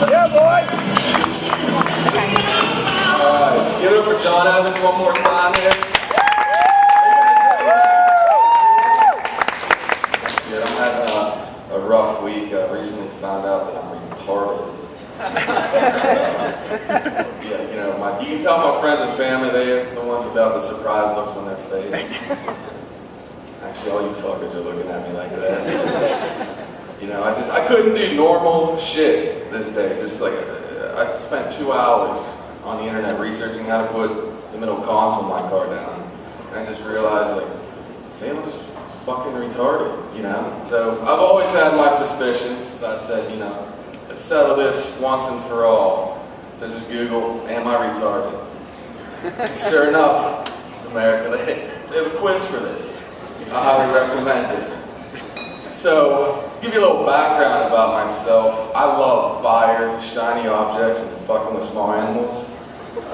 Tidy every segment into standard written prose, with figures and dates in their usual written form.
Yeah, boy! Alright, give it up for John Evans one more time here. Yeah, I'm having a rough week. I recently found out that I'm retarded. Yeah, you know, you can tell my friends and family, they're the ones without the surprised looks on their face. Actually, all you fuckers are looking at me like that. You know, I couldn't do normal shit this day. Just like, I spent 2 hours on the internet researching how to put the middle console of my car down. And I just realized, like, maybe I'm just fucking retarded, you know? So, I've always had my suspicions. So I said, you know, let's settle this once and for all. So just Google, am I retarded? And sure enough, America, they have a quiz for this. I highly recommend it. So, to give you a little background about myself, I love fire, shiny objects, and fucking with small animals.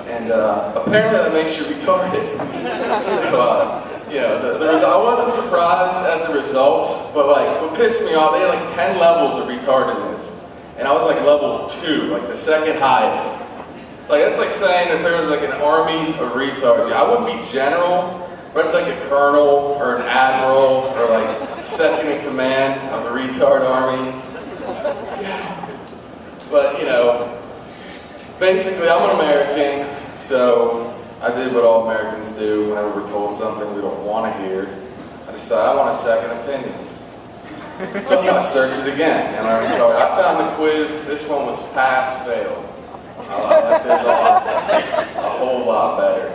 And apparently that makes you retarded. So, you know, I wasn't surprised at the results, but like, what pissed me off, they had like 10 levels of retardedness. And I was like level 2, like the second highest. Like, that's like saying that there was like an army of retards. I wouldn't be general, but I'd be like a colonel or an admiral or like second in command of the retard army. But, you know, basically I'm an American, so I did what all Americans do whenever we're told something we don't want to hear. I decided I want a second opinion. So I searched it again, and I found the quiz. This one was pass, fail. I like this odds a whole lot better.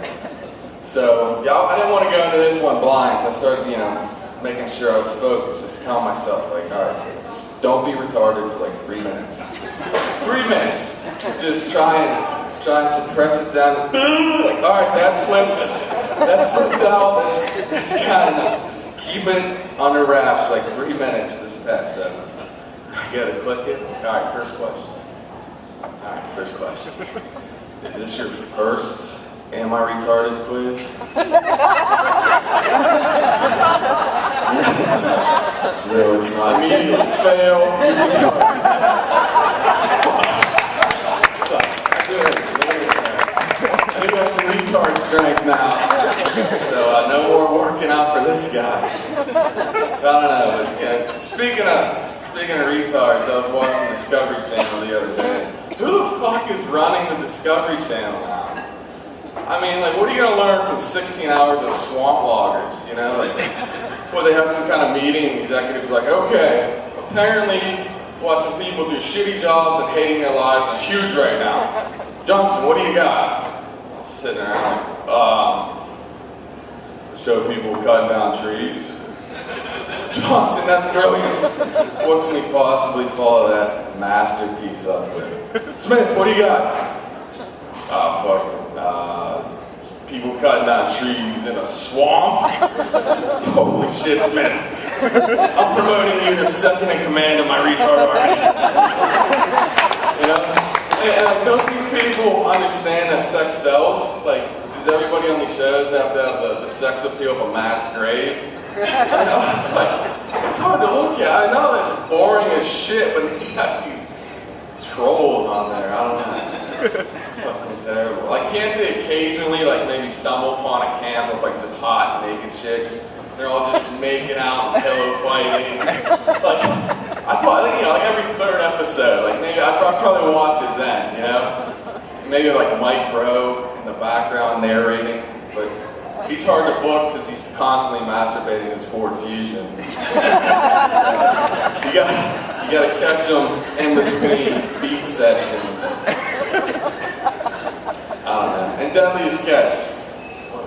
So yeah, I didn't want to go into this one blind, so I started, you know, making sure I was focused, just telling myself, like, all right, just don't be retarded for like 3 minutes. Just 3 minutes. Just try and suppress it down. Like, all right, that slipped out. That's kind of enough. Just keep it under wraps for like 3 minutes for this test. So you gotta click it. All right, first question. All right, first question. Is this your first Am I Retarded quiz? No, it's not. Immediately fail. Sucks. I do have some retard strength now. So no more working out for this guy. I don't know, but yeah, speaking of retards, I was watching Discovery Channel the other day. Who the fuck is running the Discovery Channel now? I mean, like, what are you going to learn from 16 hours of swamp loggers, you know? Like, well, they have some kind of meeting, the executive's like, okay, apparently watching people do shitty jobs and hating their lives is huge right now. Johnson, what do you got? I'm sitting around like, show people cutting down trees. Johnson, that's brilliant. What can we possibly follow that masterpiece up with? Smith, what do you got? People cutting down trees in a swamp? Holy shit, Smith. I'm promoting you to second in command of my retard army. You know? And like, don't these people understand that sex sells? Like, does everybody on these shows have to have the sex appeal of a mass grave? I know, it's like, it's hard to look at. I know it's boring as shit, but you got these trolls on there, I don't know. Fucking terrible. Like, can't they occasionally, like, maybe stumble upon a camp of, like, just hot, naked chicks? They're all just making out and pillow fighting. Like, I thought, you know, like every third episode, like, maybe I'd probably watch it then, you know? Maybe, like, Mike Rowe in the background narrating, but he's hard to book because he's constantly masturbating his Ford Fusion. You gotta catch him in between beat sessions. I don't know. And Deadliest Catch, what a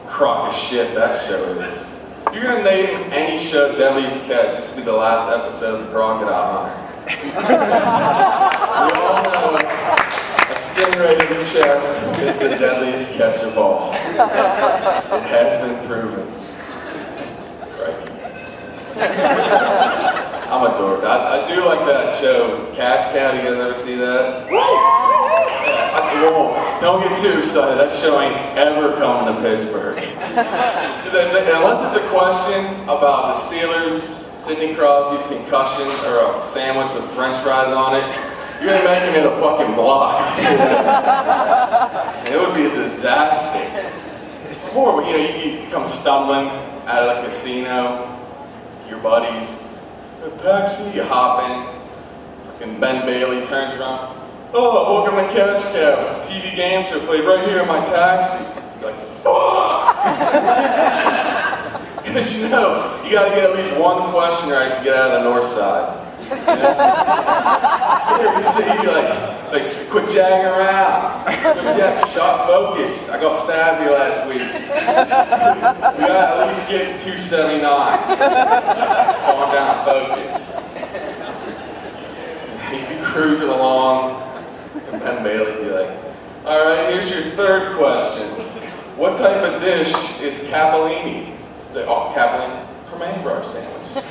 crock of shit that show is. If you're gonna name any show Deadliest Catch, this would be the last episode of Crocodile Hunter. We all know a stingray in the chest is the deadliest catch of all. It has been proven. Right. I'm a dork. I do like that show, Cash Cow. You guys ever see that? Whoa, don't get too excited. That show ain't ever coming to Pittsburgh. Unless it's a question about the Steelers Sidney Crosby's concussion, or a sandwich with French fries on it, you're gonna make him hit a fucking block. And it would be a disaster. Horrible, you know, you come stumbling out of the casino, your buddies, the taxi, you hop in, fucking Ben Bailey turns around, oh, welcome to Cash Cab, it's a TV game show played right here in my taxi. You're like, fuck! Because you know, you gotta get at least one question right to get out of the north side. You know? You'd be like, quit jagging around. Shot focused. I got stabbed here last week. We gotta at least get to 279. Calm down, focus. You'd be cruising along, and Ben Bailey would be like, all right, here's your third question. What type of dish is capellini? Capellini, Permain brush sandwich.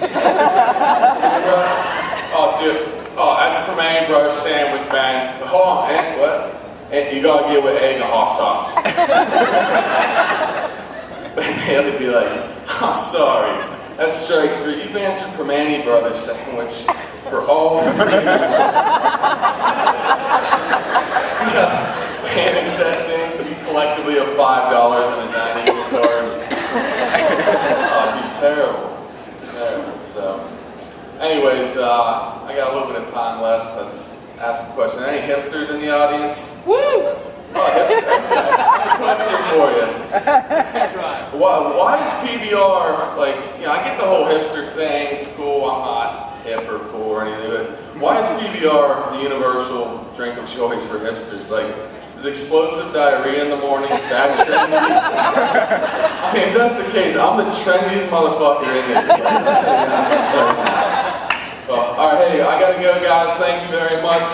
Oh, dude. Oh, that's Permain brush sandwich, bang. Hold on, and what? And you gotta get with egg and hot sauce. And they'd be like, I'm sorry, that's strike three. You've answered Permani Brothers sandwich for all three. Panic sets in, you collectively have $5 in a giant equal card. Oh, it'd be terrible. So, anyways, I got a little bit of time left. I'll just ask a question. Any hipsters in the audience? Woo! Oh, hipster. Okay. I have a question for you. Why is PBR, like, you know, I get the whole hipster thing, it's cool, I'm not hip or cool or anything, but why is PBR the universal drink of choice for hipsters? Like, is explosive diarrhea in the morning that trendy? I mean, if that's the case, I'm the trendiest motherfucker in this place. Well, all right, hey, I gotta go, guys. Thank you very much.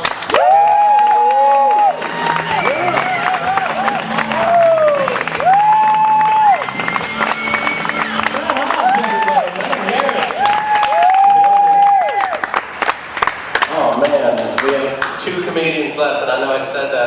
Oh man, we have 2 comedians left, and I know I said that.